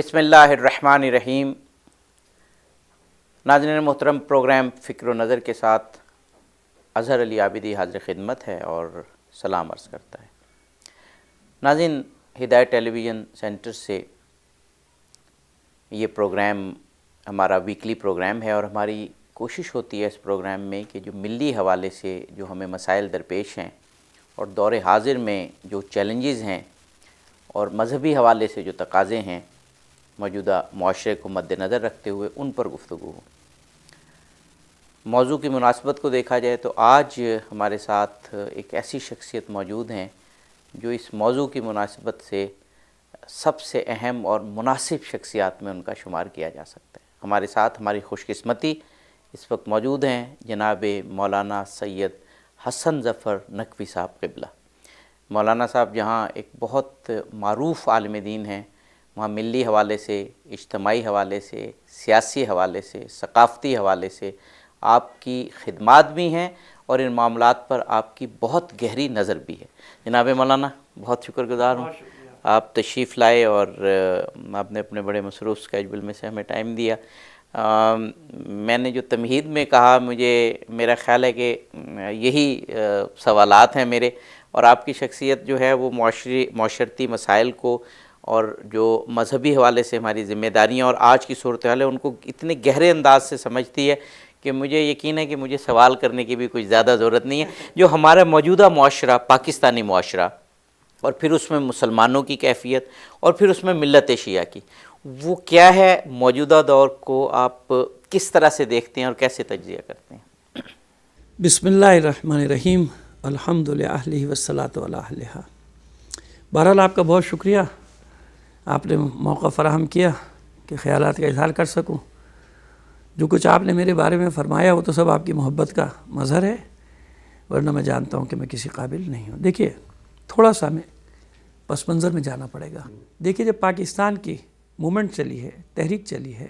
بسم اللہ الرحمن الرحیم۔ ناظرین محترم، پروگرام فکر و نظر کے ساتھ اظہر علی عابدی حاضر خدمت ہے اور سلام عرض کرتا ہے۔ ناظرین، ہدایت ٹیلی ویژن سینٹر سے یہ پروگرام ہمارا ویکلی پروگرام ہے اور ہماری کوشش ہوتی ہے اس پروگرام میں کہ جو ملی حوالے سے جو ہمیں مسائل درپیش ہیں اور دور حاضر میں جو چیلنجز ہیں اور مذہبی حوالے سے جو تقاضے ہیں موجودہ معاشرے کو مد نظر رکھتے ہوئے ان پر گفتگو ہو۔ موضوع کی مناسبت کو دیکھا جائے تو آج ہمارے ساتھ ایک ایسی شخصیت موجود ہیں جو اس موضوع کی مناسبت سے سب سے اہم اور مناسب شخصیات میں ان کا شمار کیا جا سکتا ہے۔ ہمارے ساتھ ہماری خوش قسمتی اس وقت موجود ہیں جناب مولانا سید حسن ظفر نقوی صاحب قبلہ۔ مولانا صاحب جہاں ایک بہت معروف عالم دین ہیں، وہاں ملی حوالے سے، اجتماعی حوالے سے، سیاسی حوالے سے، ثقافتی حوالے سے آپ کی خدمات بھی ہیں اور ان معاملات پر آپ کی بہت گہری نظر بھی ہے۔ جناب مولانا، بہت شکر گزار ہوں آپ تشریف لائے اور آپ نے اپنے بڑے مصروف اسکیجول میں سے ہمیں ٹائم دیا۔ میں نے جو تمہید میں کہا، میرا خیال ہے کہ یہی سوالات ہیں میرے، اور آپ کی شخصیت جو ہے وہ معاشرتی مسائل کو اور جو مذہبی حوالے سے ہماری ذمہ داریاں اور آج کی صورتحال ہے ان کو اتنے گہرے انداز سے سمجھتی ہے کہ مجھے یقین ہے کہ مجھے سوال کرنے کی بھی کچھ زیادہ ضرورت نہیں ہے۔ جو ہمارا موجودہ معاشرہ، پاکستانی معاشرہ، اور پھر اس میں مسلمانوں کی کیفیت اور پھر اس میں ملت شیعہ کی، وہ کیا ہے، موجودہ دور کو آپ کس طرح سے دیکھتے ہیں اور کیسے تجزیہ کرتے ہیں؟ بسم اللہ الرحمن الرحیم، الحمد للہ والصلاۃ علی اہلہا۔ بہرحال آپ کا بہت شکریہ، آپ نے موقع فراہم کیا کہ خیالات کا اظہار کر سکوں۔ جو کچھ آپ نے میرے بارے میں فرمایا وہ تو سب آپ کی محبت کا مظہر ہے، ورنہ میں جانتا ہوں کہ میں کسی قابل نہیں ہوں۔ دیکھیے، تھوڑا سا ہمیں پس منظر میں جانا پڑے گا۔ دیکھیے، جب پاکستان کی موومنٹ چلی ہے، تحریک چلی ہے،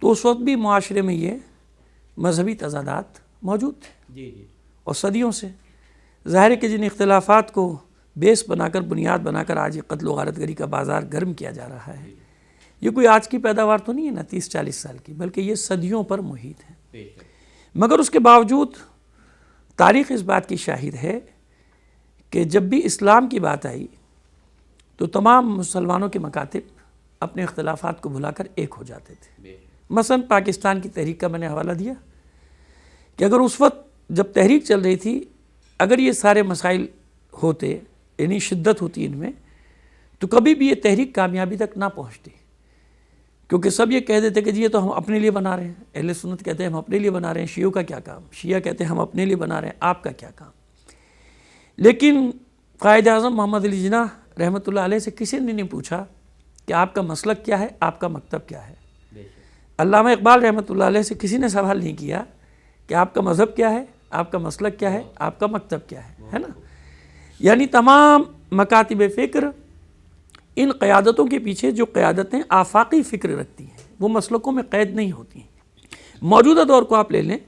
تو اس وقت بھی معاشرے میں یہ مذہبی تضادات موجود تھے اور صدیوں سے۔ ظاہر ہے کہ جن اختلافات کو بیس بنا کر، بنیاد بنا کر آج یہ قتل و غارت گری کا بازار گرم کیا جا رہا ہے، یہ کوئی آج کی پیداوار تو نہیں ہے نا 30-40 سال کی، بلکہ یہ صدیوں پر محیط ہے۔ مگر اس کے باوجود تاریخ اس بات کی شاہد ہے کہ جب بھی اسلام کی بات آئی تو تمام مسلمانوں کے مکاتب اپنے اختلافات کو بھلا کر ایک ہو جاتے تھے۔ مثلا پاکستان کی تحریک کا میں نے حوالہ دیا کہ اگر اس وقت جب تحریک چل رہی تھی، اگر یہ سارے مسائل ہوتے، یعنی شدت ہوتی ان میں، تو کبھی بھی یہ تحریک کامیابی تک نہ پہنچتی، کیونکہ سب یہ کہہ دیتے کہ جی یہ تو ہم اپنے لیے بنا رہے ہیں۔ اہل سنت کہتے ہیں ہم اپنے لیے بنا رہے ہیں، شیعوں کا کیا کام؟ شیعہ کہتے ہیں ہم اپنے لیے بنا رہے ہیں، آپ کا کیا کام؟ لیکن قائد اعظم محمد علی جناح رحمۃ اللہ علیہ سے کسی نے نہیں پوچھا کہ آپ کا مسلک کیا ہے، آپ کا مکتب کیا ہے۔ علامہ اقبال رحمۃ اللہ علیہ سے کسی نے سوال نہیں کیا کہ آپ کا مذہب کیا ہے، آپ کا مسلک کیا ہے، آپ کا مکتب کیا ہے نا؟ یعنی تمام مکاتب فکر ان قیادتوں کے پیچھے جو قیادتیں آفاقی فکر رکھتی ہیں، وہ مسلکوں میں قید نہیں ہوتی ہیں۔ موجودہ دور کو آپ لے لیں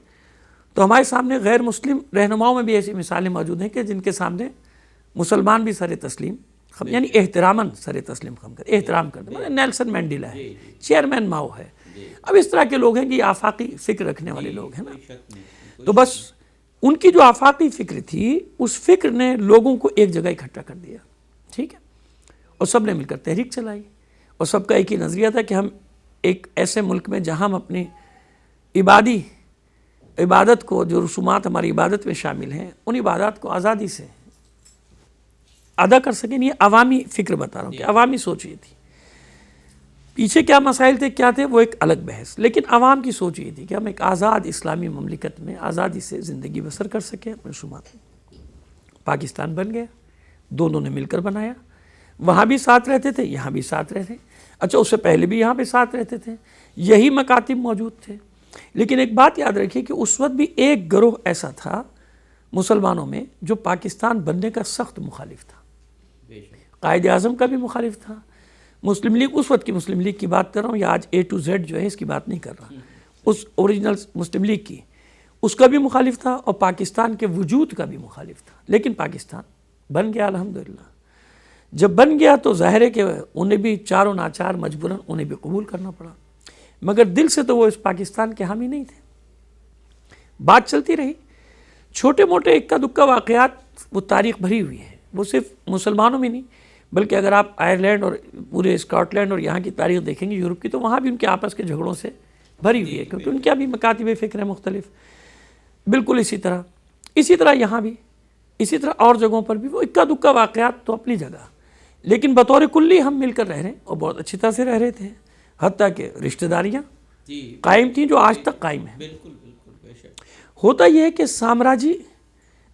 تو ہمارے سامنے غیر مسلم رہنماؤں میں بھی ایسی مثالیں موجود ہیں کہ جن کے سامنے مسلمان بھی سر تسلیم یعنی احتراماً سر تسلیم احترام کرتے ہیں۔ نیلسن مینڈیلا ہے، چیئرمین ماؤ ہے، اب اس طرح کے لوگ ہیں کہ آفاقی فکر رکھنے والے لوگ ہیں نا۔ تو بس ان کی جو آفاقی فکر تھی، اس فکر نے لوگوں کو ایک جگہ اکٹھا کر دیا، ٹھیک ہے، اور سب نے مل کر تحریک چلائی، اور سب کا ایک ہی نظریہ تھا کہ ہم ایک ایسے ملک میں جہاں ہم اپنی عبادت کو، جو رسومات ہماری عبادت میں شامل ہیں، ان عبادات کو آزادی سے ادا کر سکیں۔ یہ عوامی فکر بتا رہا ہوں کہ عوامی سوچ یہ تھی۔ پیچھے کیا مسائل تھے، کیا تھے، وہ ایک الگ بحث، لیکن عوام کی سوچ یہ تھی کہ ہم ایک آزاد اسلامی مملکت میں آزادی سے زندگی بسر کر سکیں اپنے رسومات میں۔ پاکستان بن گیا، دونوں نے مل کر بنایا، وہاں بھی ساتھ رہتے تھے، یہاں بھی ساتھ رہتے، اچھا اس سے پہلے بھی یہاں پہ ساتھ رہتے تھے، یہی مکاتب موجود تھے۔ لیکن ایک بات یاد رکھیے کہ اس وقت بھی ایک گروہ ایسا تھا مسلمانوں میں جو پاکستان بننے کا سخت مخالف تھا، قائد اعظم کا بھی مخالف تھا۔ مسلم لیگ، اس وقت کی مسلم لیگ کی بات کر رہا ہوں، یا آج A to Z جو ہے اس کی بات نہیں کر رہا، اس اوریجنل مسلم لیگ کی، اس کا بھی مخالف تھا اور پاکستان کے وجود کا بھی مخالف تھا۔ لیکن پاکستان بن گیا الحمدللہ۔ جب بن گیا تو ظاہر ہے کہ انہیں بھی چاروں ناچار مجبوراً انہیں بھی قبول کرنا پڑا، مگر دل سے تو وہ اس پاکستان کے حامی نہیں تھے۔ بات چلتی رہی، چھوٹے موٹے اکا دکا واقعات وہ تاریخ بھری ہوئی ہے، وہ صرف مسلمانوں میں نہیں بلکہ اگر آپ آئرلینڈ اور پورے اسکاٹ لینڈ اور یہاں کی تاریخ دیکھیں گے یورپ کی، تو وہاں بھی ان کے آپس کے جھگڑوں سے بھری ہوئی ہے، کیونکہ ان کے بھی مکاتب فکر ہیں مختلف۔ بالکل اسی طرح یہاں بھی، اسی طرح اور جگہوں پر بھی وہ اکا دکا واقعات تو اپنی جگہ، لیکن بطور کلی ہم مل کر رہ رہے ہیں اور بہت اچھی طرح سے رہ رہے تھے، حتیٰ کہ رشتہ داریاں قائم تھیں جو آج تک قائم ہیں۔ ہوتا یہ ہے کہ سامراجی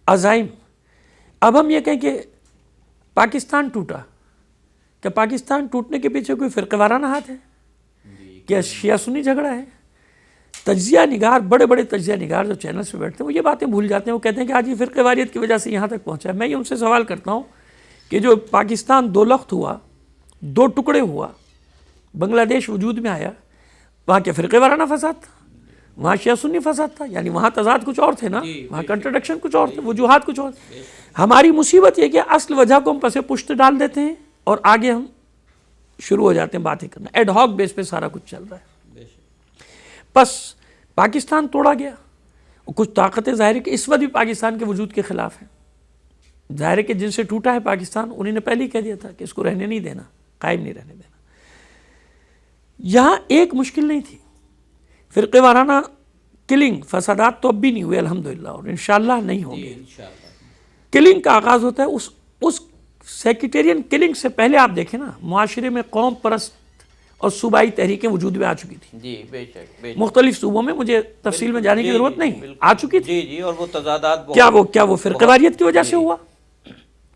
عزائم، اب ہم یہ کہیں کہ پاکستان ٹوٹا، کیا پاکستان ٹوٹنے کے پیچھے کوئی فرقہ وارانہ ہاتھ ہے؟ کیا شیعہ سنی جھگڑا ہے؟ تجزیہ نگار، بڑے بڑے تجزیہ نگار جو چینلز پہ بیٹھتے ہیں وہ یہ باتیں بھول جاتے ہیں، وہ کہتے ہیں کہ آج یہ فرقہ واریت کی وجہ سے یہاں تک پہنچا ہے۔ میں یہ ان سے سوال کرتا ہوں کہ جو پاکستان دو لخت ہوا، دو ٹکڑے ہوا، بنگلہ دیش وجود میں آیا، وہاں کیا فرقہ وارانہ فساد تھا؟ وہاں شیعہ سنی فساد تھا؟ یعنی وہاں تضاد کچھ اور تھے نا، وہاں کنٹرڈکشن کچھ اور تھے، وجوہات کچھ اور تھے۔ ہماری مصیبت یہ کہ اصل وجہ کو ہم پس پشت ڈال دیتے ہیں اور آگے ہم شروع ہو جاتے ہیں باتیں کرنا، ایڈ ہاک بیس پہ سارا کچھ چل رہا ہے۔ بس پاکستان توڑا گیا، کچھ طاقتیں ظاہر ہے کہ اس وقت بھی پاکستان کے وجود کے خلاف ہیں، ظاہر ہے کہ جن سے ٹوٹا ہے پاکستان انہیں نے پہلے ہی کہہ دیا تھا کہ اس کو رہنے نہیں دینا، قائم نہیں رہنے دینا۔ یہاں ایک مشکل نہیں تھی، فرقے وارانہ کلنگ فسادات تو اب بھی نہیں ہوئے الحمدللہ، اور انشاءاللہ نہیں ہوں گے۔ کلنگ کا آغاز ہوتا ہے اس سیکٹیرین کلنگ سے پہلے آپ دیکھیں نا، معاشرے میں قوم پرست اور صوبائی تحریکیں وجود میں آ چکی تھی، جی بے شک مختلف صوبوں میں، مجھے تفصیل میں جانے کی ضرورت نہیں، آ چکی تھی۔ جی اور وہ تضادات کیا وہ فرقہ واریت کی وجہ سے ہوا؟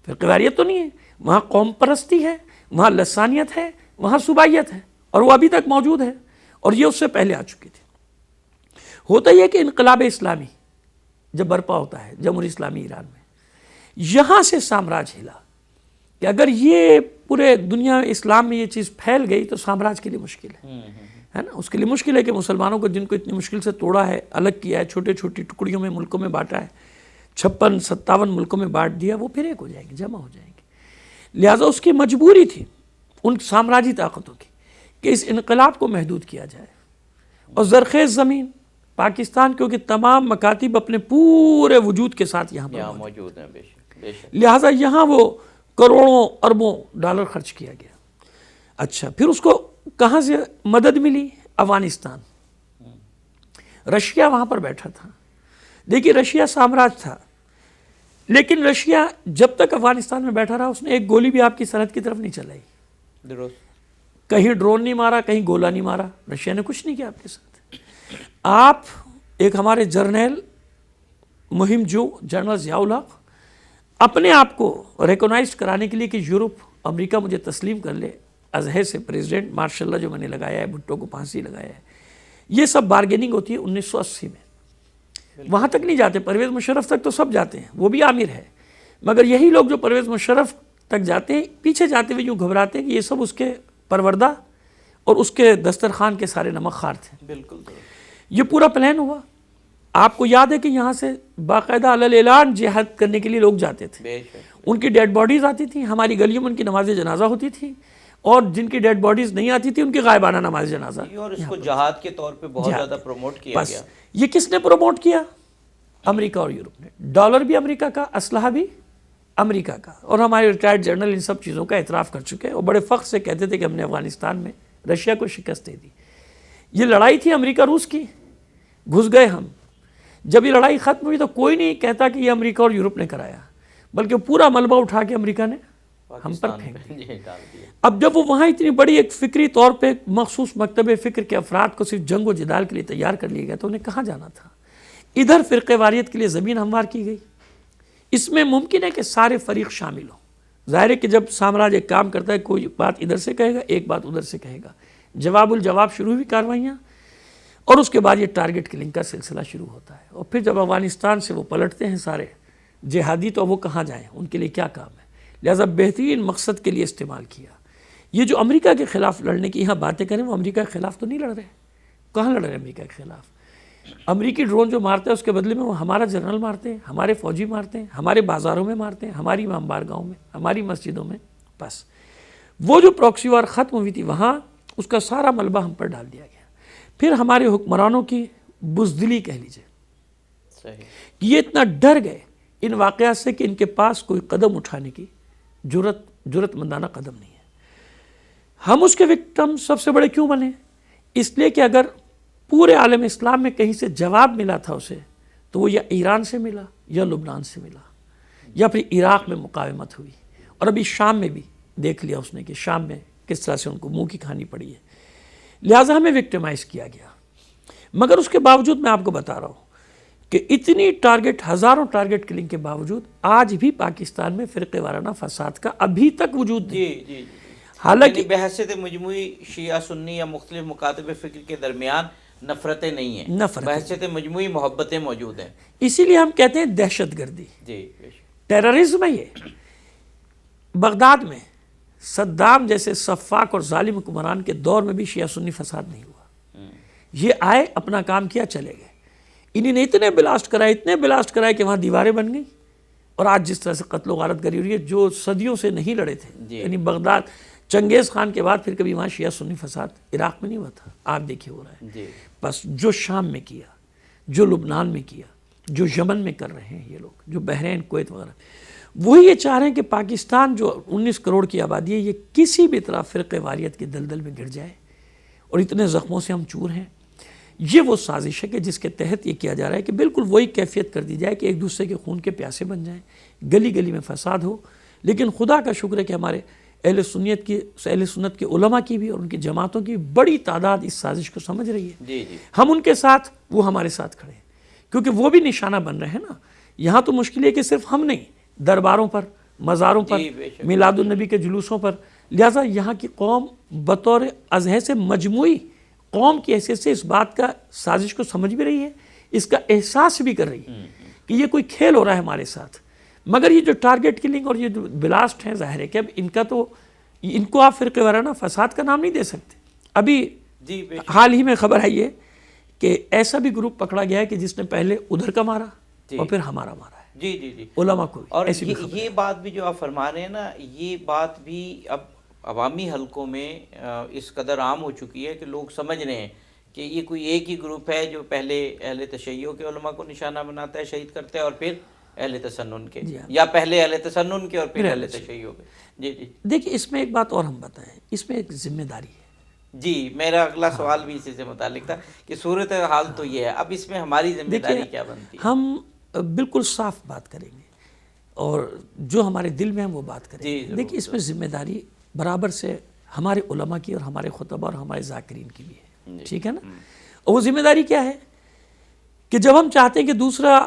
فرقہ واریت تو نہیں ہے، وہاں قوم پرستی ہے، وہاں لسانیت ہے، وہاں صوبائیت ہے، اور وہ ابھی تک موجود ہے، اور یہ اس سے پہلے آ چکی تھی۔ ہوتا یہ کہ انقلاب اسلامی جب برپا ہوتا ہے جمہوری اسلامی ایران میں، یہاں سے سامراج ہلا کہ اگر یہ پورے دنیا اسلام میں یہ چیز پھیل گئی تو سامراج کے لیے مشکل ہے نا، اس کے لیے مشکل ہے کہ مسلمانوں کو جن کو اتنی مشکل سے توڑا ہے، الگ کیا ہے، چھوٹے چھوٹی ٹکڑیوں میں ملکوں میں بانٹا ہے، 56-57 ملکوں میں بانٹ دیا، وہ پھر ایک ہو جائیں گے، جمع ہو جائیں گے۔ لہٰذا اس کی مجبوری تھی ان سامراجی طاقتوں کی کہ اس انقلاب کو محدود کیا جائے، اور زرخیز زمین پاکستان کیونکہ تمام مکاتب اپنے پورے وجود کے ساتھ یہاں پر موجود ہیں، بے شک لہٰذا یہاں وہ کروڑوں اربوں ڈالر خرچ کیا گیا۔ اچھا، پھر اس کو کہاں سے مدد ملی؟ افغانستان، رشیا وہاں پر بیٹھا تھا۔ دیکھیے رشیا سامراج تھا، لیکن رشیا جب تک افغانستان میں بیٹھا رہا اس نے ایک گولی بھی آپ کی سرحد کی طرف نہیں چلائی، کہیں ڈرون نہیں مارا، کہیں گولہ نہیں مارا، رشیا نے کچھ نہیں کیا آپ کے ساتھ۔ آپ ایک ہمارے جرنیل مہم جو جنرل ضیاء الحق اپنے آپ کو ریکونائز کرانے کے لیے کہ یورپ امریکہ مجھے تسلیم کر لے، ازہر سے پریزیڈنٹ ماشاء اللہ جو میں نے لگایا ہے، بھٹو کو پھانسی لگایا ہے، یہ سب بارگیننگ ہوتی ہے 1980 میں۔ وہاں تک نہیں جاتے، پرویز مشرف تک تو سب جاتے ہیں، وہ بھی عامر ہے، مگر یہی لوگ جو پرویز مشرف تک جاتے ہیں پیچھے جاتے ہوئے یوں گھبراتے ہیں کہ یہ سب اس کے پروردہ اور اس کے دسترخوان کے سارے نمک خوار تھے۔ بالکل یہ پورا پلان ہوا۔ آپ کو یاد ہے کہ یہاں سے باقاعدہ علی الاعلان جہاد کرنے کے لیے لوگ جاتے تھے، ان کی ڈیڈ باڈیز آتی تھیں، ہماری گلیوں میں ان کی نماز جنازہ ہوتی تھی، اور جن کی ڈیڈ باڈیز نہیں آتی تھی ان کی غائبانہ نماز جنازہ، اور اس کو جہاد کے طور پہ بہت زیادہ پروموٹ کیا گیا۔ یہ کس نے پروموٹ کیا؟ امریکہ اور یورپ نے۔ ڈالر بھی امریکہ کا، اسلحہ بھی امریکہ کا، اور ہمارے ریٹائرڈ جنرل ان سب چیزوں کا اعتراف کر چکے ہیں، اور بڑے فخر سے کہتے تھے کہ ہم نے افغانستان میں رشیا کو شکست دے دی۔ یہ لڑائی تھی امریکہ روس کی، گھس گئے ہم۔ جب یہ لڑائی ختم ہوئی تو کوئی نہیں کہتا کہ یہ امریکہ اور یورپ نے کرایا، بلکہ پورا ملبہ اٹھا کے امریکہ نے ہم پر پھینک دیا۔ اب جب وہ وہاں اتنی بڑی ایک فکری طور پہ مخصوص مکتب فکر کے افراد کو صرف جنگ و جدال کے لیے تیار کر لیا گیا تو انہیں کہاں جانا تھا؟ ادھر فرقہ واریت کے لیے زمین ہموار کی گئی۔ اس میں ممکن ہے کہ سارے فریق شامل ہوں، ظاہر ہے کہ جب سامراج ایک کام کرتا ہے کوئی بات ادھر سے کہے گا، ایک بات ادھر سے کہے گا، جواب الجواب شروع ہوئی کاروائیاں، اور اس کے بعد یہ ٹارگٹ کلنگ کا سلسلہ شروع ہوتا ہے۔ اور پھر جب افغانستان سے وہ پلٹتے ہیں سارے جہادی تو وہ کہاں جائیں، ان کے لیے کیا کام ہے، لہذا بہترین مقصد کے لیے استعمال کیا۔ یہ جو امریکہ کے خلاف لڑنے کی یہاں باتیں کریں وہ امریکہ کے خلاف تو نہیں لڑ رہے، کہاں لڑ رہے ہیں امریکہ کے خلاف؟ امریکی ڈرون جو مارتا ہے اس کے بدلے میں وہ ہمارا جنرل مارتے ہیں، ہمارے فوجی مارتے ہیں، ہمارے بازاروں میں مارتے ہیں، ہماری امام بارگاہوں میں، ہماری مسجدوں میں، بس وہ جو پراکسی وار ختم ہوئی تھی وہاں اس کا سارا ملبہ ہم پر ڈال دیا گیا. پھر ہمارے حکمرانوں کی بزدلی کہہ لیجیے کہ یہ اتنا ڈر گئے ان واقعات سے کہ ان کے پاس کوئی قدم اٹھانے کی جرت مندانہ قدم نہیں ہے. ہم اس کے وکٹم سب سے بڑے کیوں بنے؟ اس لیے کہ اگر پورے عالم اسلام میں کہیں سے جواب ملا تھا اسے تو وہ یا ایران سے ملا یا لبنان سے ملا یا پھر عراق میں مقاومت ہوئی، اور ابھی شام میں بھی دیکھ لیا اس نے کہ شام میں کس طرح سے ان کو منہ کی کھانی پڑی ہے. لہٰذا ہمیں وکٹمائز کیا گیا. مگر اس کے باوجود میں آپ کو بتا رہا ہوں کہ اتنی ٹارگٹ، ہزاروں ٹارگٹ کلنگ کے باوجود آج بھی پاکستان میں فرقے وارانہ فساد کا ابھی تک وجود نہیں. حالانکہ بحثیت مجموعی شیعہ سنی یا مختلف مکاتب فکر کے درمیان نفرتیں نہیں ہیں، بحثیت مجموعی محبتیں موجود ہیں. اسی لیے ہم کہتے ہیں دہشت گردی، ٹیررزم ہے. یہ بغداد میں صدام جیسے سفاک اور ظالم حکمران کے دور میں بھی شیعہ سنی فساد نہیں ہوا. یہ آئے، اپنا کام کیا، چلے گئے. انہی نے اتنے بلاسٹ کرائے کہ وہاں دیواریں بن گئی. اور آج جس طرح سے قتل و غارت گری ہو رہی ہے جو صدیوں سے نہیں لڑے تھے، یعنی بغداد چنگیز خان کے بعد پھر کبھی وہاں شیعہ سنی فساد عراق میں نہیں ہوا تھا، آپ دیکھیے ہو رہا ہے. بس جو شام میں کیا، جو لبنان میں کیا، جو یمن میں کر رہے ہیں یہ لوگ، جو بحرین، کویت وغیرہ، وہی یہ چاہ رہے ہیں کہ پاکستان جو 19 کروڑ کی آبادی ہے یہ کسی بھی طرح فرقہ واریت کے دلدل میں گر جائے. اور اتنے زخموں سے ہم چور ہیں. یہ وہ سازش ہے کہ جس کے تحت یہ کیا جا رہا ہے کہ بالکل وہی کیفیت کر دی جائے کہ ایک دوسرے کے خون کے پیاسے بن جائیں، گلی گلی میں فساد ہو. لیکن خدا کا شکر ہے کہ ہمارے اہل سنت کے علماء کی بھی اور ان کی جماعتوں کی بڑی تعداد اس سازش کو سمجھ رہی ہے. ہم ان کے ساتھ، وہ ہمارے ساتھ کھڑے ہیں، کیونکہ وہ بھی نشانہ بن رہے ہیں نا. یہاں تو مشکل ہے کہ صرف ہم نہیں، درباروں پر، مزاروں پر، میلاد النبی کے جلوسوں پر. لہٰذا یہاں کی قوم بطور اضحیٰ سے مجموعی قوم کی حیثیت سے اس بات کا سازش کو سمجھ بھی رہی ہے، اس کا احساس بھی کر رہی ہے کہ یہ کوئی کھیل ہو رہا ہے ہمارے ساتھ. مگر یہ جو ٹارگٹ کلنگ اور یہ جو بلاسٹ ہیں، ظاہر ہے کہ اب ان کو آپ فرقہ وارانہ فساد کا نام نہیں دے سکتے. ابھی حال ہی میں خبر آئی ہے کہ ایسا بھی گروپ پکڑا گیا ہے کہ جس نے پہلے ادھر کا مارا اور پھر ہمارا مارا ہے. علماء کو. اور یہ بات بھی جو آپ فرما رہے ہیں نا، یہ بات بھی اب عوامی حلقوں میں اس قدر عام ہو چکی ہے کہ لوگ سمجھ رہے ہیں کہ یہ کوئی ایک ہی گروپ ہے جو پہلے اہل تشیع کے علماء کو نشانہ بناتا ہے، شہید کرتا ہے، اور پھر اہل تسنن کے، یا پہلے اہل تسنن کے اور پھر اہل تشیع کے. دیکھیے اس میں ایک بات اور ہم بتائیں، اس میں ایک ذمہ داری ہے. میرا اگلا سوال بھی اسی سے متعلق تھا کہ صورتحال تو یہ ہے، اب اس میں ہماری ذمہ داری کیا بنتی ہے؟ ہم بالکل صاف بات کریں گے اور جو ہمارے دل میں ہم وہ بات کریں گے. دیکھیے اس میں ذمہ داری برابر سے ہمارے علماء کی اور ہمارے خطباء اور ہمارے ذاکرین کی بھی ہے. ٹھیک ہے نا؟ اور وہ ذمہ داری کیا ہے کہ جب ہم چاہتے ہیں کہ دوسرا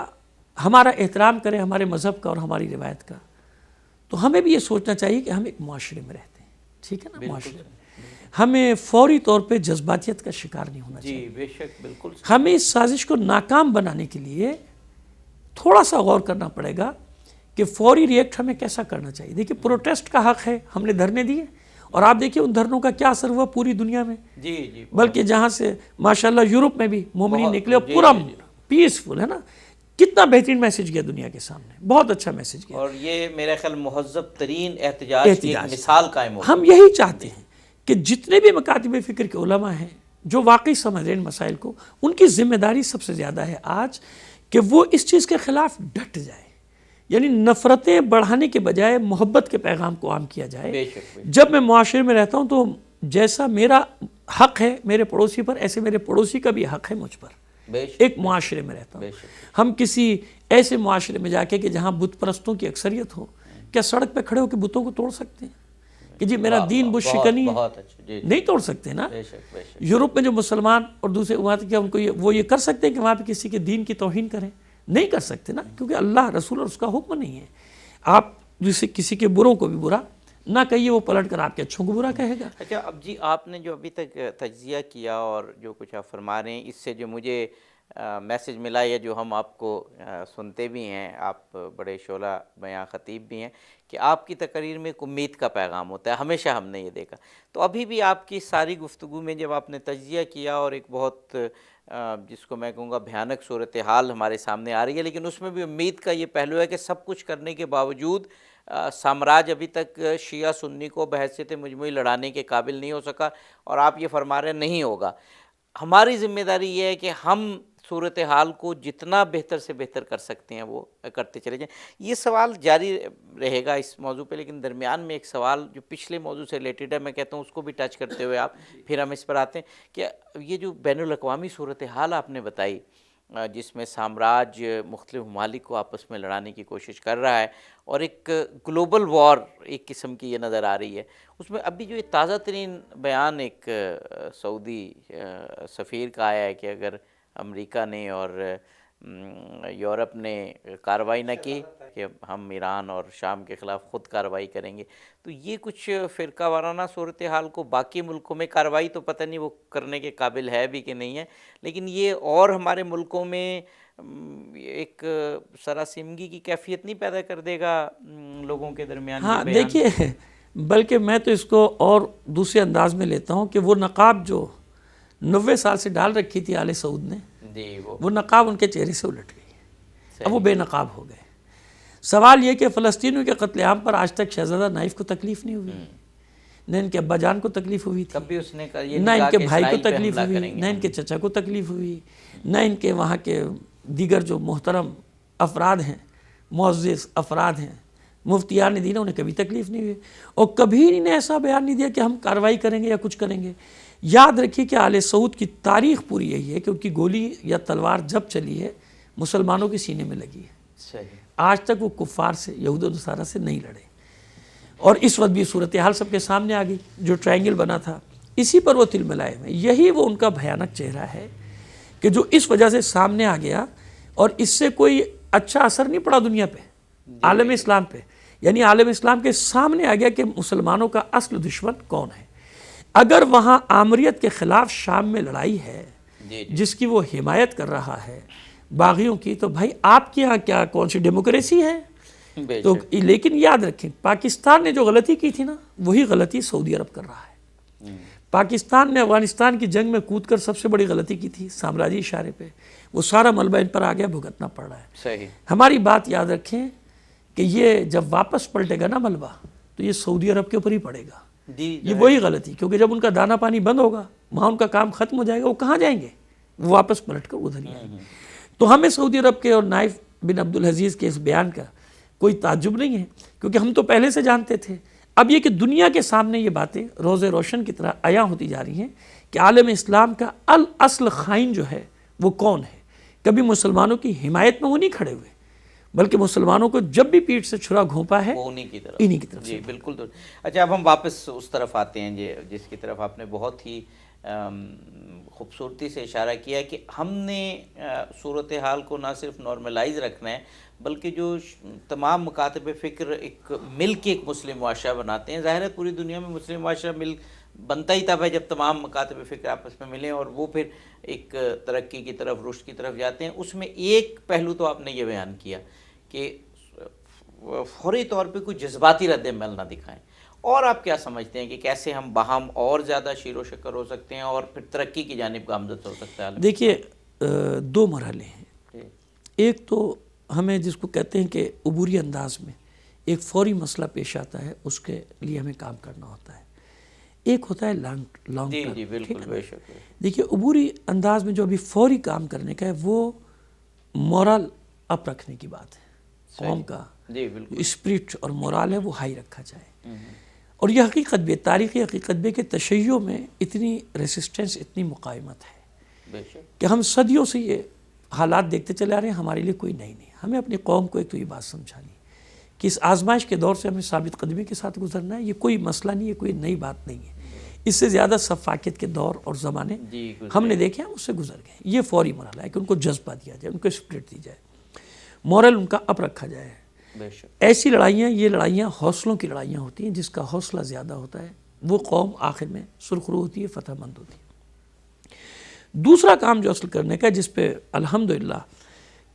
ہمارا احترام کرے، ہمارے مذہب کا اور ہماری روایت کا، تو ہمیں بھی یہ سوچنا چاہیے کہ ہم ایک معاشرے میں رہتے ہیں. ٹھیک ہے نا؟ معاشرے میں ہمیں فوری طور پہ جذباتیت کا شکار نہیں ہونا چاہیے. بے شک، بالکل. ہمیں اس سازش کو ناکام بنانے کے لیے تھوڑا سا غور کرنا پڑے گا کہ فوری ریئیکٹ ہمیں کیسا کرنا چاہیے. دیکھیے پروٹیسٹ کا حق ہے، ہم نے دھرنے دیے اور آپ دیکھیے ان دھرنوں کا کیا اثر ہوا پوری دنیا میں. بلکہ جہاں سے ماشاءاللہ یورپ میں بھی مومنین نکلے اور پورا پیسفل ہے نا. کتنا بہترین میسج گیا دنیا کے سامنے، بہت اچھا میسج گیا. اور یہ میرا خیال مہذب ترین احتجاج کی ایک مثال قائم ہو. ہم یہی چاہتے ہیں کہ جتنے بھی مکاتب فکر کے علماء ہیں جو واقعی سمجھ رہے ہیں مسائل کو، ان کی ذمہ داری سب سے زیادہ ہے آج کہ وہ اس چیز کے خلاف ڈٹ جائے. یعنی نفرتیں بڑھانے کے بجائے محبت کے پیغام کو عام کیا جائے. جب میں معاشرے میں رہتا ہوں تو جیسا میرا حق ہے میرے پڑوسی پر، ایسے میرے پڑوسی کا بھی حق ہے مجھ پر. ایک معاشرے میں رہتا ہوں. ہم کسی ایسے معاشرے میں جا کے کہ جہاں بت پرستوں کی اکثریت ہو، کیا سڑک پہ کھڑے ہو کے بتوں کو توڑ سکتے ہیں کہ جی میرا دین بت شکنی ہے؟ نہیں توڑ سکتے نا. یورپ میں جو مسلمان اور دوسرے وہاں کیا ان کو وہ یہ کر سکتے ہیں کہ وہاں پہ کسی کے دین کی توہین کریں؟ نہیں کر سکتے نا، کیونکہ اللہ رسول اور اس کا حکم نہیں ہے. آپ جسے کسی کے بروں کو بھی برا نہ کہیے، وہ پلٹ کر آپ کے اچھوں کو برا کہے گا. اچھا، اب جی آپ نے جو ابھی تک تجزیہ کیا اور جو کچھ آپ فرما رہے ہیں، اس سے جو مجھے میسج ملا ہے، جو ہم آپ کو سنتے بھی ہیں، آپ بڑے شعلہ بیاں خطیب بھی ہیں، کہ آپ کی تقریر میں ایک امید کا پیغام ہوتا ہے. ہمیشہ ہم نے یہ دیکھا. تو ابھی بھی آپ کی ساری گفتگو میں جب آپ نے تجزیہ کیا اور ایک بہت جس کو میں کہوں گا بھیانک صورتحال ہمارے سامنے آ رہی ہے، لیکن اس میں بھی امید کا یہ پہلو ہے کہ سب کچھ کرنے کے باوجود سامراج ابھی تک شیعہ سنی کو بحیثیت مجموعی لڑانے کے قابل نہیں ہو سکا، اور آپ یہ فرما رہے ہیں نہیں ہوگا۔ ہماری ذمہ داری یہ ہے کہ ہم صورتحال کو جتنا بہتر سے بہتر کر سکتے ہیں وہ کرتے چلے جائیں۔ یہ سوال جاری رہے گا اس موضوع پہ، لیکن درمیان میں ایک سوال جو پچھلے موضوع سے ریلیٹڈ ہے، میں کہتا ہوں اس کو بھی ٹچ کرتے ہوئے آپ پھر ہم اس پر آتے ہیں کہ یہ جو بین الاقوامی صورتحال آپ نے بتائی، جس میں سامراج مختلف ممالک کو آپس میں لڑانے کی کوشش کر رہا ہے، اور ایک گلوبل وار ایک قسم کی یہ نظر آ رہی ہے، اس میں ابھی جو یہ تازہ ترین بیان ایک سعودی سفیر کا آیا ہے کہ اگر امریکہ نے اور یورپ نے کارروائی نہ کی کہ ہم ایران اور شام کے خلاف خود کارروائی کریں گے، تو یہ کچھ فرقہ وارانہ صورتحال کو باقی ملکوں میں کارروائی تو پتہ نہیں وہ کرنے کے قابل ہے بھی کہ نہیں ہے، لیکن یہ اور ہمارے ملکوں میں ایک سراسیمگی کی کیفیت نہیں پیدا کر دے گا لوگوں کے درمیان؟ ہاں دیکھیے، بلکہ میں تو اس کو اور دوسرے انداز میں لیتا ہوں کہ وہ نقاب جو 90 سال سے ڈال رکھی تھی آل سعود نے، وہ نقاب ان کے چہرے سے الٹ گئی، اب وہ بے نقاب ہو گئے۔ سوال یہ کہ فلسطینیوں کے قتل عام پر آج تک شہزادہ نائف کو تکلیف نہیں ہوئی، نہ ان کے ابا جان کو تکلیف ہوئی تھی، نہ ان کے بھائی کو تکلیف ہوئی، نہ ان کے چچا کو تکلیف ہوئی، نہ ان کے وہاں کے دیگر جو محترم افراد ہیں، معزز افراد ہیں، مفتیان دین، انہیں کبھی تکلیف نہیں ہوئی، اور کبھی انہوں نے ایسا بیان نہیں دیا کہ ہم کارروائی کریں گے یا کچھ کریں گے۔ یاد رکھیے کہ آل سعود کی تاریخ پوری یہی ہے کہ ان کی گولی یا تلوار جب چلی ہے مسلمانوں کے سینے میں لگی ہے، آج تک وہ کفار سے، یہود و نصارہ سے نہیں لڑے، اور اس وقت بھی صورتحال سب کے سامنے آ گئی، جو ٹرائنگل بنا تھا اسی پر وہ تل ملائے ہوئے، یہی وہ ان کا بھیانک چہرہ ہے کہ جو اس وجہ سے سامنے آ گیا، اور اس سے کوئی اچھا اثر نہیں پڑا دنیا پہ، عالم اسلام پہ، یعنی عالم اسلام کے سامنے آ گیا کہ مسلمانوں کا اصل دشمن کون ہے۔ اگر وہاں آمریت کے خلاف شام میں لڑائی ہے جس کی وہ حمایت کر رہا ہے باغیوں کی، تو بھائی آپ کے ہاں کیا کون سی ڈیموکریسی ہے؟ تو لیکن یاد رکھیں پاکستان نے جو غلطی کی تھی نا، وہی غلطی سعودی عرب کر رہا ہے۔ پاکستان نے افغانستان کی جنگ میں کود کر سب سے بڑی غلطی کی تھی سامراجی اشارے پہ، وہ سارا ملبہ ان پر آ گیا، بھگتنا پڑ رہا ہے۔ ہماری بات یاد رکھیں کہ یہ جب واپس پلٹے گا نا ملبہ، تو یہ سعودی عرب کے اوپر ہی پڑے گا، یہ وہی غلطی، کیونکہ جب ان کا دانا پانی بند ہوگا، وہاں ان کا کام ختم ہو جائے گا، وہ کہاں جائیں گے؟ وہ واپس پلٹ کر ادھر ہی آئیں گے۔ تو ہمیں سعودی عرب کے اور نائف بن عبدالعزیز کے اس بیان کا کوئی تعجب نہیں ہے، کیونکہ ہم تو پہلے سے جانتے تھے۔ اب یہ کہ دنیا کے سامنے یہ باتیں روز روشن کی طرح عیاں ہوتی جا رہی ہیں کہ عالم اسلام کا الاصل خائن جو ہے وہ کون ہے۔ کبھی مسلمانوں کی حمایت میں وہ نہیں کھڑے ہوئے، بلکہ مسلمانوں کو جب بھی پیٹھ سے چھرا گھونپا ہے انہی کی طرف جی بالکل درست۔ اچھا، اب ہم واپس اس طرف آتے ہیں جس کی طرف آپ نے بہت ہی خوبصورتی سے اشارہ کیا ہے کہ ہم نے صورتحال کو نہ صرف نارملائز رکھنا ہے، بلکہ جو تمام مکاتب فکر ایک مل کے ایک مسلم معاشرہ بناتے ہیں۔ ظاہر ہے پوری دنیا میں مسلم معاشرہ بنتا ہی تب ہے جب تمام مکاتب فکر آپس میں ملیں اور وہ پھر ایک ترقی کی طرف، رشد کی طرف جاتے ہیں۔ اس میں ایک پہلو تو آپ نے یہ بیان کیا کہ فوری طور پہ کوئی جذباتی رد عمل نہ دکھائیں، اور آپ کیا سمجھتے ہیں کہ کیسے ہم باہم اور زیادہ شیر و شکر ہو سکتے ہیں اور پھر ترقی کی جانب گامزن ہو سکتا ہے؟ دیکھیے، دو مرحلے ہیں۔ ایک تو ہمیں جس کو کہتے ہیں کہ عبوری انداز میں ایک فوری مسئلہ پیش آتا ہے، اس کے لیے ہمیں کام کرنا ہوتا ہے۔ ایک ہوتا ہے لانگ ٹرم۔ جی بالکل، بے شک۔ دیکھیے عبوری انداز میں جو ابھی فوری کام کرنے کا ہے وہ مورل اپ رکھنے کی بات ہے، قوم کا اسپرٹ اور مورال ہے وہ ہائی رکھا جائے، اور یہ حقیقت بھی، تاریخی حقیقت بھی کہ تشیع میں اتنی ریسسٹنس، اتنی مقاومت ہے کہ ہم صدیوں سے یہ حالات دیکھتے چلے آ رہے ہیں، ہمارے لیے کوئی نئی نہیں۔ ہمیں اپنی قوم کو ایک تو یہ بات سمجھانی کہ اس آزمائش کے دور سے ہمیں ثابت قدمی کے ساتھ گزرنا ہے، یہ کوئی مسئلہ نہیں ہے، کوئی نئی بات نہیں ہے۔ اس سے زیادہ سفاکیت کے دور اور زمانے ہم نے دیکھے ہیں، اس سے گزر گئے۔ یہ فوری مرحلہ ہے کہ ان کو جذبہ دیا جائے، ان کو اسپرٹ دی جائے، مورل ان کا اپ رکھا جائے۔ ایسی لڑائیاں، یہ لڑائیاں حوصلوں کی لڑائیاں ہوتی ہیں، جس کا حوصلہ زیادہ ہوتا ہے وہ قوم آخر میں سرخرو ہوتی ہے، فتح مند ہوتی ہے۔ دوسرا کام جو اصل کرنے کا، جس پہ الحمدللہ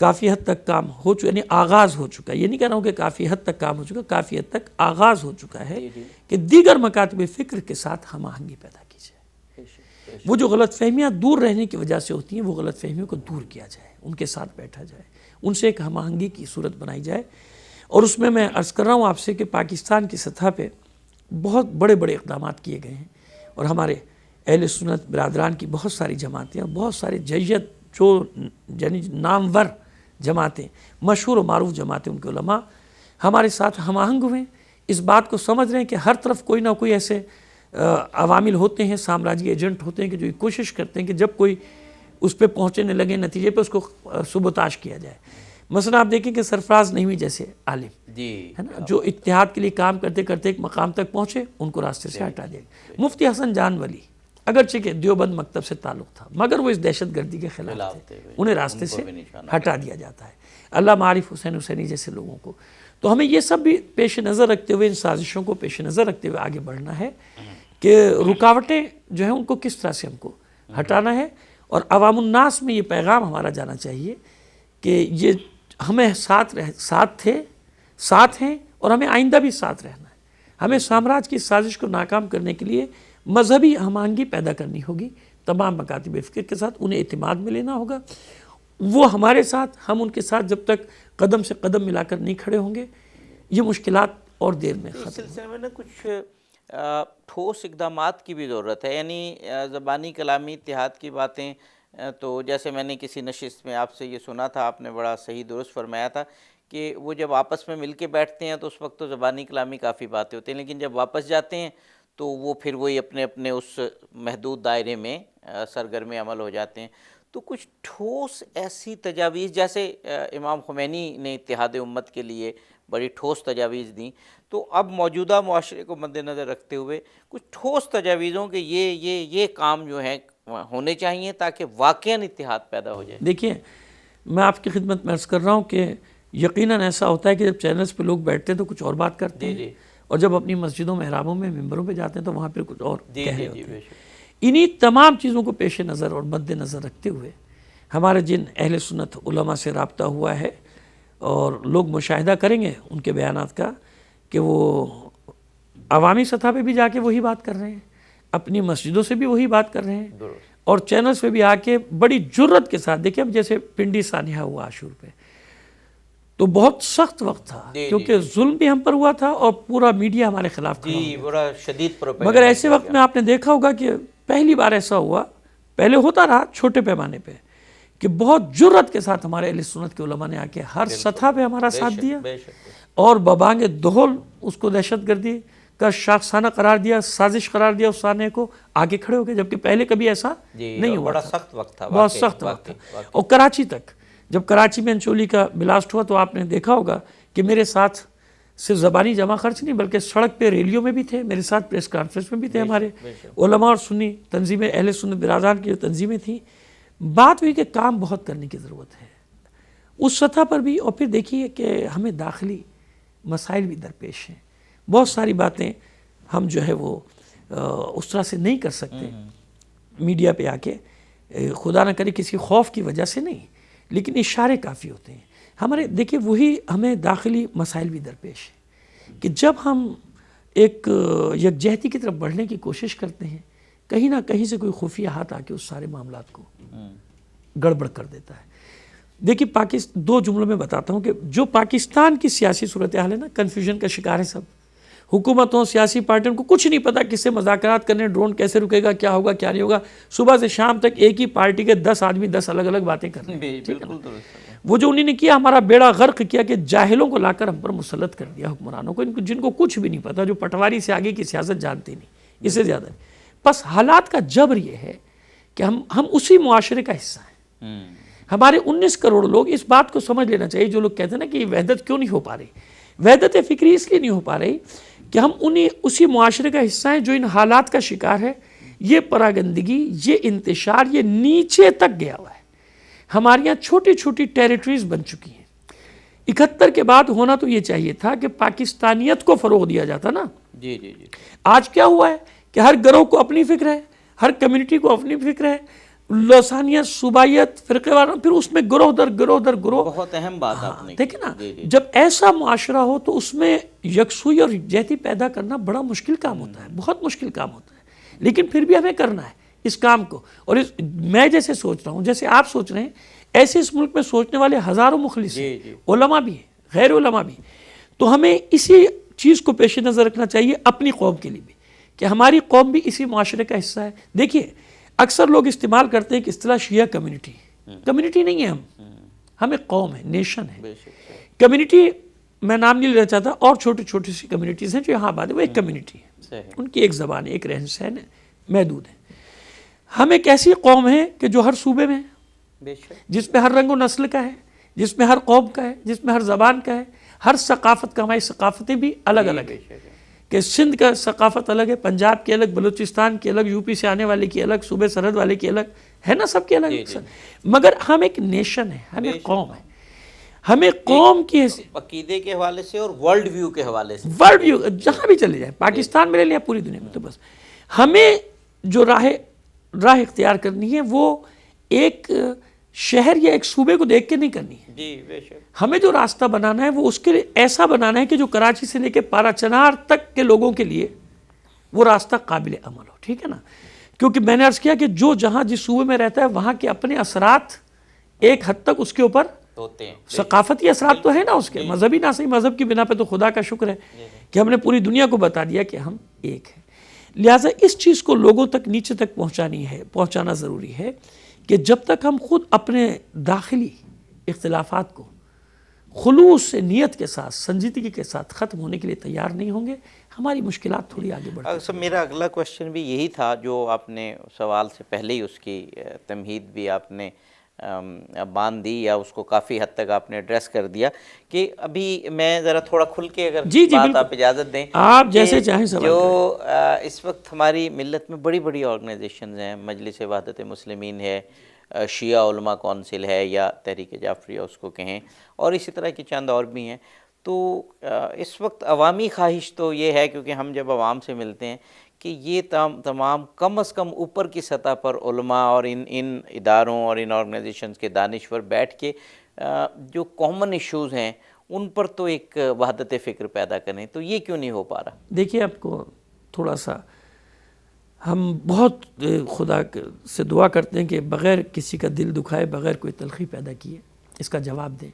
کافی حد تک کام ہو چکا، یعنی آغاز ہو چکا ہے، یہ نہیں کہہ رہا ہوں کہ کافی حد تک کام ہو چکا، کافی حد تک آغاز ہو چکا ہے کہ دیگر مکاتب فکر کے ساتھ ہم آہنگی پیدا کی جائے۔ وہ جو غلط فہمیاں دور رہنے کی وجہ سے ہوتی ہیں وہ غلط فہمیوں کو دور کیا جائے، ان کے ساتھ بیٹھا جائے، ان سے ایک ہم آہنگی کی صورت بنائی جائے. اور اس میں عرض کر رہا ہوں آپ سے کہ پاکستان کی سطح پہ بہت بڑے بڑے اقدامات کیے گئے ہیں، اور ہمارے اہل سنت برادران کی بہت ساری جماعتیں اور بہت سارے جیت جو یعنی نامور جماعتیں، مشہور و معروف جماعتیں، ان کے علماء ہمارے ساتھ ہم آہنگ ہوئے ہیں، اس بات کو سمجھ رہے ہیں کہ ہر طرف کوئی نہ کوئی ایسے عوامل ہوتے ہیں، سامراجی ایجنٹ ہوتے ہیں کہ جو یہ کوشش کرتے ہیں کہ جب کوئی اس پہ پہنچنے لگے نتیجے پہ اس کو سبوتاش کیا جائے. مثلا آپ دیکھیں کہ سرفراز نعیمی جیسے عالم ہے نا، جو اتحاد کے لیے کام کرتے کرتے ایک مقام تک پہنچے، ان کو راستے سے ہٹا دیا. مفتی حسن جان ولی اگرچہ کہ دیوبند مکتب سے تعلق تھا مگر وہ اس دہشت گردی کے خلاف تھے، انہیں راستے سے ہٹا دیا جاتا ہے. علامہ عارف حسین حسینی جیسے لوگوں کو. تو ہمیں یہ سب بھی پیش نظر رکھتے ہوئے، ان سازشوں کو پیش نظر رکھتے ہوئے آگے بڑھنا ہے کہ رکاوٹیں جو ہیں ان کو کس طرح سے ہم کو ہٹانا ہے. اور عوام الناس میں یہ پیغام ہمارا جانا چاہیے کہ یہ ہمیں ساتھ تھے، ساتھ ہیں، اور ہمیں آئندہ بھی ساتھ رہنا ہے. ہمیں سامراج کی سازش کو ناکام کرنے کے لیے مذہبی ہم آہنگی پیدا کرنی ہوگی تمام مکاتب فکر کے ساتھ، انہیں اعتماد میں لینا ہوگا. وہ ہمارے ساتھ، ہم ان کے ساتھ جب تک قدم سے قدم ملا کر نہیں کھڑے ہوں گے یہ مشکلات اور دیر میں ختم. اس سلسلے میں کچھ ٹھوس اقدامات کی بھی ضرورت ہے، یعنی زبانی کلامی اتحاد کی باتیں تو جیسے میں نے کسی نشست میں آپ سے یہ سنا تھا، آپ نے بڑا صحیح درست فرمایا تھا کہ وہ جب آپس میں مل کے بیٹھتے ہیں تو اس وقت تو زبانی کلامی کافی باتیں ہوتی ہیں، لیکن جب واپس جاتے ہیں تو وہ پھر وہی اپنے اپنے اس محدود دائرے میں سرگرم عمل ہو جاتے ہیں. تو کچھ ٹھوس ایسی تجاویز، جیسے امام خمینی نے اتحاد امت کے لیے بڑی ٹھوس تجاویز دیں، تو اب موجودہ معاشرے کو مد نظر رکھتے ہوئے کچھ ٹھوس تجاویزوں کے یہ کام جو ہیں ہونے چاہیے تاکہ واقعاً اتحاد پیدا ہو جائے. دیکھیے میں آپ کی خدمت میں عرض کر رہا ہوں کہ یقیناً ایسا ہوتا ہے کہ جب چینلز پہ لوگ بیٹھتے ہیں تو کچھ اور بات کرتے ہیں، اور جب اپنی مسجدوں محرابوں میں ممبروں پہ جاتے ہیں تو وہاں پہ کچھ اور کہہ رہے ہوتے ہیں. انہی تمام چیزوں کو پیش نظر اور مد نظر رکھتے ہوئے ہمارے جن اہل سنت علماء سے رابطہ ہوا ہے، اور لوگ مشاہدہ کریں گے ان کے بیانات کا کہ وہ عوامی سطح پہ بھی جا کے وہی بات کر رہے ہیں، اپنی مسجدوں سے بھی وہی بات کر رہے ہیں، اور چینلز پہ بھی آ کے بڑی جرت کے ساتھ. دیکھیں اب جیسے پنڈی سانحہ ہوا عاشور پہ، تو بہت سخت وقت تھا کیونکہ ظلم بھی ہم پر ہوا تھا اور پورا میڈیا ہمارے خلاف کھڑا ہوا، بڑا شدید پروپیگنڈا. مگر ایسے وقت میں آپ نے دیکھا ہوگا کہ پہلی بار ایسا ہوا، پہلے ہوتا رہا چھوٹے پیمانے پہ، کہ بہت جرت کے ساتھ ہمارے اہل سنت کے علماء نے آ کے ہر سطح پہ ہمارا ساتھ دیا، اور ببانگ دہل اس کو دہشت گردی کا شاخسانہ قرار دیا، سازش قرار دیا اس سانحے کو، آگے کھڑے ہو گئے، جبکہ پہلے کبھی ایسا نہیں ہوا. بڑا سخت وقت تھا، بہت سخت وقت تھا. اور کراچی تک، جب کراچی میں انچولی کا بلاسٹ ہوا تو آپ نے دیکھا ہوگا کہ میرے ساتھ صرف زبانی جمع خرچ نہیں بلکہ سڑک پہ ریلیوں میں بھی تھے، میرے ساتھ پریس کانفرنس میں بھی تھے، ہمارے علماء اور سنی تنظیمیں، اہل سنت برادران کی جو تنظیمیں تھیں. بات ہوئی کہ کام بہت کرنے کی ضرورت ہے اس سطح پر بھی. اور پھر دیکھیے کہ ہمیں داخلی مسائل بھی درپیش ہیں، بہت ساری باتیں ہم جو ہے وہ اس طرح سے نہیں کر سکتے میڈیا پہ آ کے، خدا نہ کرے کسی خوف کی وجہ سے نہیں، لیکن اشارے کافی ہوتے ہیں ہمارے. دیکھیے وہی ہمیں داخلی مسائل بھی درپیش ہیں کہ جب ہم ایک یکجہتی کی طرف بڑھنے کی کوشش کرتے ہیں، کہیں نہ کہیں سے کوئی خفیہ ہاتھ آ کے اس سارے معاملات کو گڑبڑ کر دیتا ہے. دیکھیے دو جملوں میں بتاتا ہوں کہ جو پاکستان کی سیاسی صورتحال ہے نا، کنفیوژن کا شکار ہے سب. حکومتوں، سیاسی پارٹیوں کو کچھ نہیں پتا کس سے مذاکرات کرنے، ڈرون کیسے رکے گا، کیا ہوگا کیا نہیں ہوگا. صبح سے شام تک ایک ہی پارٹی کے 10 آدمی 10 الگ الگ باتیں کر رہے ہیں. وہ جو انہوں نے کیا، ہمارا بیڑا غرق کیا کہ جاہلوں کو لا کر ہم پر مسلط کر دیا، حکمرانوں کو، جن کو کچھ بھی نہیں پتا، جو پٹواری سے آگے کی سیاست جانتے نہیں، اس سے زیادہ نہیں. بس حالات کا جبر یہ ہے کہ ہم اسی معاشرے کا حصہ ہیں. ہمارے 19 کروڑ لوگ اس بات کو سمجھ لینا چاہیے. جو لوگ کہتے ہیں نا کہ یہ وحدت کیوں نہیں ہو پا رہی، وحدت فکری اس لیے نہیں ہو پا رہی کہ ہم اسی معاشرے کا حصہ ہیں جو ان حالات کا شکار ہے. یہ پراگندگی، یہ انتشار، یہ نیچے تک گیا ہوا ہے. ہمارے یہاں چھوٹی چھوٹی ٹیریٹریز بن چکی ہیں. 71 کے بعد ہونا تو یہ چاہیے تھا کہ پاکستانیت کو فروغ دیا جاتا نا. آج کیا ہوا ہے کہ ہر گروہ کو اپنی فکر ہے، ہر کمیونٹی کو اپنی فکر ہے، لسانیت، صوبائیت، فرقے وارانہ، پھر اس میں گروہ در گروہ. بہت اہم بات آپ نے دیکھیں نا، جب ایسا معاشرہ ہو تو اس میں یکسوئی اور یکجہتی پیدا کرنا بڑا مشکل کام ہوتا ہے، بہت مشکل کام ہوتا ہے. لیکن پھر بھی ہمیں کرنا ہے اس کام کو. اور میں جیسے سوچ رہا ہوں، جیسے آپ سوچ رہے ہیں، ایسے اس ملک میں سوچنے والے ہزاروں مخلص ہیں، علماء بھی ہیں، غیر علماء بھی. تو ہمیں اسی چیز کو پیش نظر رکھنا چاہیے اپنی قوم کے لیے بھی، کہ ہماری قوم بھی اسی معاشرے کا حصہ ہے. دیکھیے اکثر لوگ استعمال کرتے ہیں کہ اصطلاح شیعہ کمیونٹی. کمیونٹی نہیں ہے، ہمیں قوم ہے، نیشن ہے. کمیونٹی میں نام نہیں لینا چاہتا، اور چھوٹی چھوٹی سی کمیونٹیز ہیں جو یہاں آباد ہے، وہ ایک کمیونٹی ہے، ان کی ایک زبان ہے، ایک رہن سہن ہے، محدود ہے. ہم ایک ایسی قوم ہے کہ جو ہر صوبے میں ہے، جس میں ہر رنگ و نسل کا ہے، جس میں ہر قوم کا ہے، جس میں ہر زبان کا ہے، ہر ثقافت کا. ہماری ثقافتیں بھی الگ الگ ہیں، کہ سندھ کا ثقافت الگ ہے، پنجاب کی الگ، بلوچستان کی الگ، یو پی سے آنے والے کی الگ، صوبے سرحد والے کی الگ ہے نا، سب کی الگ. مگر ہم ایک نیشن ہے، ہمیں قوم ہے. ہمیں قوم کی عقیدے کے حوالے سے اور ورلڈ ویو کے حوالے سے، ورلڈ ویو جہاں بھی چلے جائیں، پاکستان میں لے لیں یا پوری دنیا میں، تو بس ہمیں جو راہ اختیار کرنی ہے وہ ایک شہر یا ایک صوبے کو دیکھ کے نہیں کرنی ہے. جی بے شک. ہمیں جو راستہ بنانا ہے وہ اس کے لیے ایسا بنانا ہے کہ جو کراچی سے لے کے پارا چنار تک کے لوگوں کے لیے وہ راستہ قابل عمل ہو. ٹھیک ہے نا؟ کیونکہ میں نے عرض کیا کہ جو جہاں جس صوبے میں رہتا ہے وہاں کے اپنے اثرات ایک حد تک اس کے اوپر ہوتے ہیں. ثقافتی اثرات تو ہے نا اس کے، مذہبی نہ صحیح، مذہب کی بنا پہ تو خدا کا شکر ہے کہ ہم نے پوری دنیا کو بتا دیا کہ ہم ایک ہیں. لہٰذا اس چیز کو لوگوں تک، نیچے تک پہنچانا ضروری ہے کہ جب تک ہم خود اپنے داخلی اختلافات کو خلوص سے، نیت کے ساتھ، سنجیدگی کے ساتھ ختم ہونے کے لیے تیار نہیں ہوں گے، ہماری مشکلات تھوڑی آگے بڑھتی ہیں. میرا اگلا کوشچن بھی یہی تھا، جو آپ نے سوال سے پہلے ہی اس کی تمہید بھی آپ نے باندھ دی، یا اس کو کافی حد تک آپ نے ایڈریس کر دیا، کہ ابھی میں ذرا تھوڑا کھل کے اگر بات آپ اجازت دیں، آپ جیسے چاہیں سوال جو اس وقت ہماری ملت میں بڑی بڑی آرگنائزیشنز ہیں، مجلس وحدت مسلمین ہے، شیعہ علماء کونسل ہے، یا تحریک جعفریہ اس کو کہیں، اور اسی طرح کی چند اور بھی ہیں. تو اس وقت عوامی خواہش تو یہ ہے، کیونکہ ہم جب عوام سے ملتے ہیں، کہ یہ تمام کم از کم اوپر کی سطح پر علماء اور ان اداروں اور ان آرگنائزیشنز کے دانشور بیٹھ کے جو کامن ایشوز ہیں ان پر تو ایک وحدت فکر پیدا کریں. تو یہ کیوں نہیں ہو پا رہا؟ دیکھیے آپ کو تھوڑا سا ہم بہت خدا سے دعا کرتے ہیں کہ بغیر کسی کا دل دکھائے، بغیر کوئی تلخی پیدا کیے اس کا جواب دیں.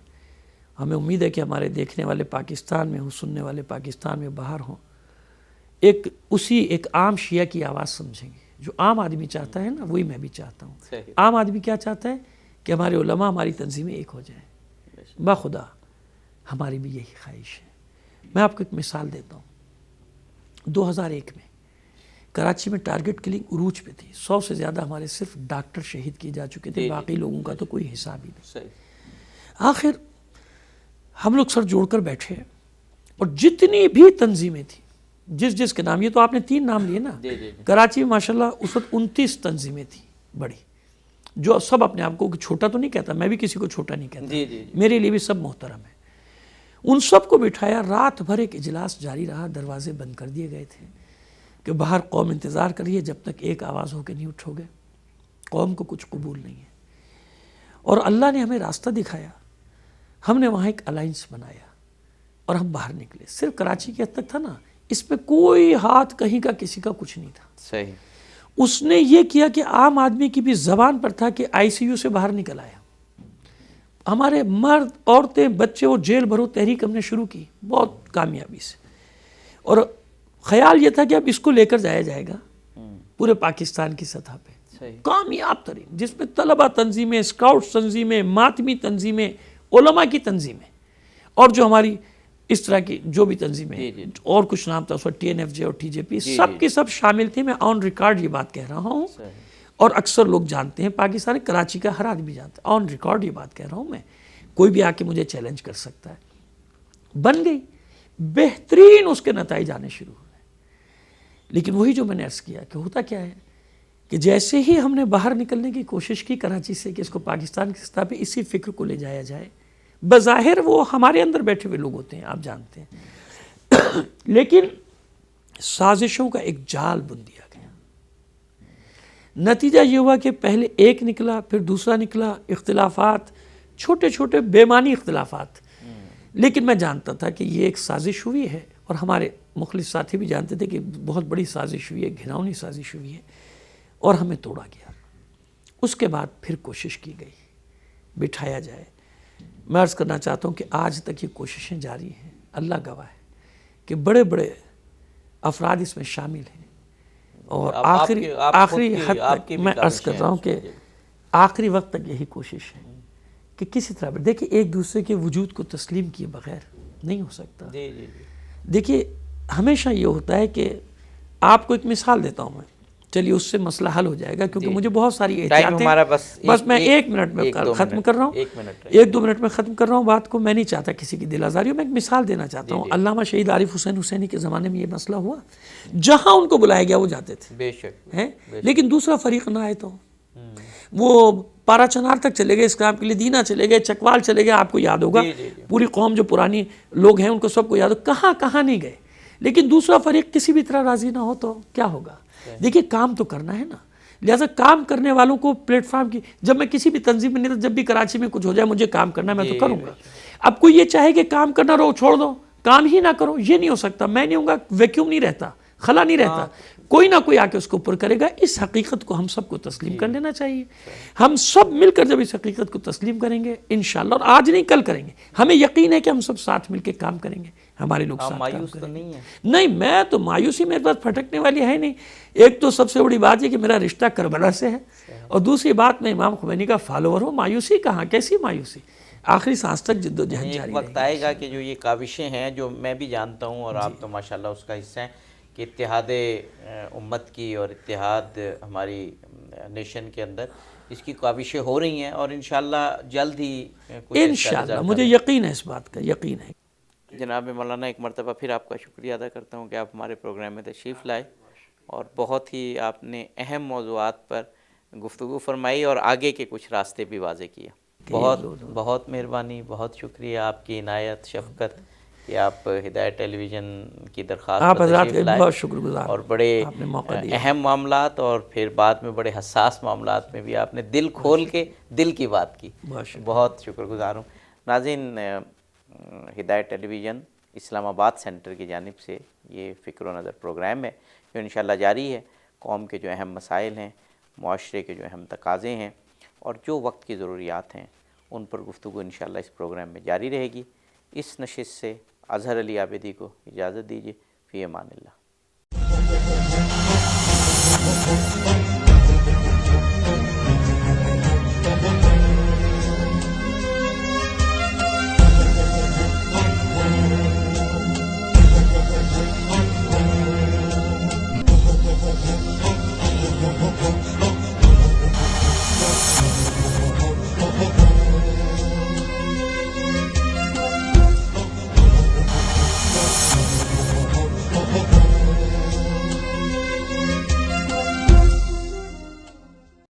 ہمیں امید ہے کہ ہمارے دیکھنے والے پاکستان میں ہوں، سننے والے پاکستان میں باہر ہوں، ایک عام شیعہ کی آواز سمجھیں گے. جو عام آدمی چاہتا ہے نا، وہی میں بھی چاہتا ہوں. عام آدمی کیا چاہتا ہے؟ کہ ہمارے علماء، ہماری تنظیمیں ایک ہو جائیں. بخدا ہماری بھی یہی خواہش ہے. میں آپ کو ایک مثال دیتا ہوں. 2001 میں کراچی میں ٹارگٹ کلنگ عروج پہ تھی. 100 سے زیادہ ہمارے صرف ڈاکٹر شہید کیے جا چکے تھے، باقی لوگوں کا تو کوئی حساب ہی نہیں. آخر ہم لوگ سر جوڑ کر بیٹھے، اور جتنی بھی تنظیمیں تھیں، جس کے نام، یہ تو آپ نے 3 نام لیے نا. کراچی میں ماشاءاللہ اس وقت 29 تنظیمیں تھیں بڑی، جو سب اپنے آپ کو چھوٹا تو نہیں کہتا، میں بھی کسی کو چھوٹا نہیں کہتا، میرے لیے بھی سب محترم ہے. ان سب کو بٹھایا، رات بھر ایک اجلاس جاری رہا، دروازے بند کر دیے گئے تھے کہ باہر قوم انتظار کر رہی ہے، جب تک ایک آواز ہو کے نہیں اٹھو گے قوم کو کچھ قبول نہیں ہے. اور اللہ نے ہمیں راستہ دکھایا، ہم نے وہاں ایک الائنس بنایا اور ہم باہر نکلے. صرف کراچی کی حد تک تھا نا، اس پہ کوئی ہاتھ کہیں کا کسی کا کچھ نہیں تھا. صحیح. اس نے یہ کیا کہ عام آدمی کی بھی زبان پر تھا کہ ICU سے باہر نکل آیا. ہمارے مرد، عورتیں، بچے، وہ جیل بھرو تحریک ہم نے شروع کی بہت کامیابی سے، اور خیال یہ تھا کہ اب اس کو لے کر جایا جائے گا پورے پاکستان کی سطح پہ. کامیاب ترین، جس میں طلبہ تنظیمیں، اسکاؤٹس تنظیمیں، ماتمی تنظیمیں، علماء کی تنظیمیں، اور جو ہماری اس طرح کی جو بھی تنظیمیں، اور کچھ نام تھا اس وقت TNFJ اور TJP، سب کی سب شامل تھے. میں آن ریکارڈ یہ بات کہہ رہا ہوں، اور اکثر لوگ جانتے ہیں، پاکستان کراچی کا ہر آدمی جانتا ہے، آن ریکارڈ یہ بات کہہ رہا ہوں میں. کوئی بھی آ کے مجھے چیلنج کر سکتا ہے. بن گئی، بہترین اس کے نتائج آنے شروع ہوئے. لیکن وہی جو میں نے عرض کیا کہ ہوتا کیا ہے کہ جیسے ہی ہم نے باہر نکلنے کی کوشش کی کراچی سے کہ اس کو پاکستان کی سطح پہ اسی فکر کو لے جایا جائے، بظاہر وہ ہمارے اندر بیٹھے ہوئے لوگ ہوتے ہیں، آپ جانتے ہیں، لیکن سازشوں کا ایک جال بن دیا گیا. نتیجہ یہ ہوا کہ پہلے ایک نکلا، پھر دوسرا نکلا، اختلافات، چھوٹے چھوٹے بیمانی اختلافات. لیکن میں جانتا تھا کہ یہ ایک سازش ہوئی ہے، اور ہمارے مخلص ساتھی بھی جانتے تھے کہ بہت بڑی سازش ہوئی ہے، گھناؤنی سازش ہوئی ہے. اور ہمیں توڑا گیا. اس کے بعد پھر کوشش کی گئی بٹھایا جائے. میں عرض کرنا چاہتا ہوں کہ آج تک یہ کوششیں جاری ہیں. اللہ گواہ ہے کہ بڑے بڑے افراد اس میں شامل ہیں، اور آخری حد تک میں عرض کر رہا ہوں کہ آخری وقت تک یہی کوشش ہے کہ کسی طرح دیکھیں ایک دوسرے کے وجود کو تسلیم کیے بغیر نہیں ہو سکتا. دیکھیے ہمیشہ یہ ہوتا ہے کہ آپ کو ایک مثال دیتا ہوں میں، چلیے اس سے مسئلہ حل ہو جائے گا، کیونکہ مجھے بہت ساری احتیاطیں، بس میں 1 منٹ میں ختم کر رہا ہوں، 1-2 منٹ میں ختم کر رہا ہوں بات کو. میں نہیں چاہتا کسی کی دل آزاری ہو. میں ایک مثال دینا چاہتا ہوں. علامہ شہید عارف حسین حسینی کے زمانے میں یہ مسئلہ ہوا، جہاں ان کو بلایا گیا وہ جاتے تھے، بے شک، لیکن دوسرا فریق نہ آئے تو وہ پارا چنار تک چلے گئے، اسلام کے لیے دینا چلے گئے، چکوال چلے گئے. آپ کو یاد ہوگا پوری قوم جو پرانی لوگ ہیں ان کو سب کو یاد ہو کہاں کہاں نہیں گئے. لیکن دوسرا فریق کسی بھی طرح راضی نہ ہو تو کیا ہوگا؟ دیکھیے کام تو کرنا ہے نا. لہٰذا کام کرنے والوں کو پلیٹ فارم کی، جب میں کسی بھی تنظیم میں نہیں تھا، جب بھی کراچی میں کچھ ہو جائے مجھے کام کرنا ہے میں تو کروں گا. اب کوئی یہ چاہے کہ کام کرنا رہو چھوڑ دو، کام ہی نہ کرو، یہ نہیں ہو سکتا. میں نہیں ہوں گا، ویکیوم نہیں رہتا، خلا نہیں رہتا، کوئی نہ کوئی آ کے اس کو پر کرے گا. اس حقیقت کو ہم سب کو تسلیم کر لینا چاہیے. ہم سب مل کر جب اس حقیقت کو تسلیم کریں گے انشاءاللہ، اور آج نہیں کل کریں گے، ہمیں یقین ہے کہ ہم سب ساتھ مل کے کام کریں گے. ہمارے لوگ ساتھ کام کریں گے. نہیں میں تو مایوسی میرے پاس پھٹکنے والی ہے نہیں. ایک تو سب سے بڑی بات ہے کہ میرا رشتہ کربلا سے ہے، اور دوسری بات میں امام خمینی کا فالوور ہوں. مایوسی کہاں، کیسی مایوسی؟ آخری سانس تک جد و جہد جاری. وقت آئے گا کہ جو یہ کاوشیں ہیں جو میں بھی جانتا ہوں اور آپ تو ماشاءاللہ اس کا حصہ ہیں کہ اتحاد امت کی اور اتحاد ہماری نیشن کے اندر اس کی کاوشیں ہو رہی ہیں، اور انشاءاللہ جلد ہی انشاءاللہ مجھے یقین ہے، اس بات کا یقین ہے. جناب مولانا ایک مرتبہ پھر آپ کا شکریہ ادا کرتا ہوں کہ آپ ہمارے پروگرام میں تشریف لائے، اور بہت ہی آپ نے اہم موضوعات پر گفتگو فرمائی اور آگے کے کچھ راستے بھی واضح کیا. بہت بہت مہربانی، بہت شکریہ آپ کی عنایت شفقت کہ آپ ہدایت ٹیلی ویژن کی درخواست پر تشریف لائے، بہت شکر گزار، اور بڑے اہم معاملات اور پھر بعد میں بڑے حساس معاملات میں بھی آپ نے دل کھول کے دل کی بات کی. بہت شکر گزار ہوں. ناظرین، ہدایت ٹیلی ویژن اسلام آباد سینٹر کی جانب سے یہ فکر و نظر پروگرام ہے جو انشاءاللہ جاری ہے. قوم کے جو اہم مسائل ہیں، معاشرے کے جو اہم تقاضے ہیں، اور جو وقت کی ضروریات ہیں، ان پر گفتگو انشاءاللہ اس پروگرام میں جاری رہے گی. اس نشست سے اظہر علی عابدی کو اجازت دیجیے. فی امان اللہ.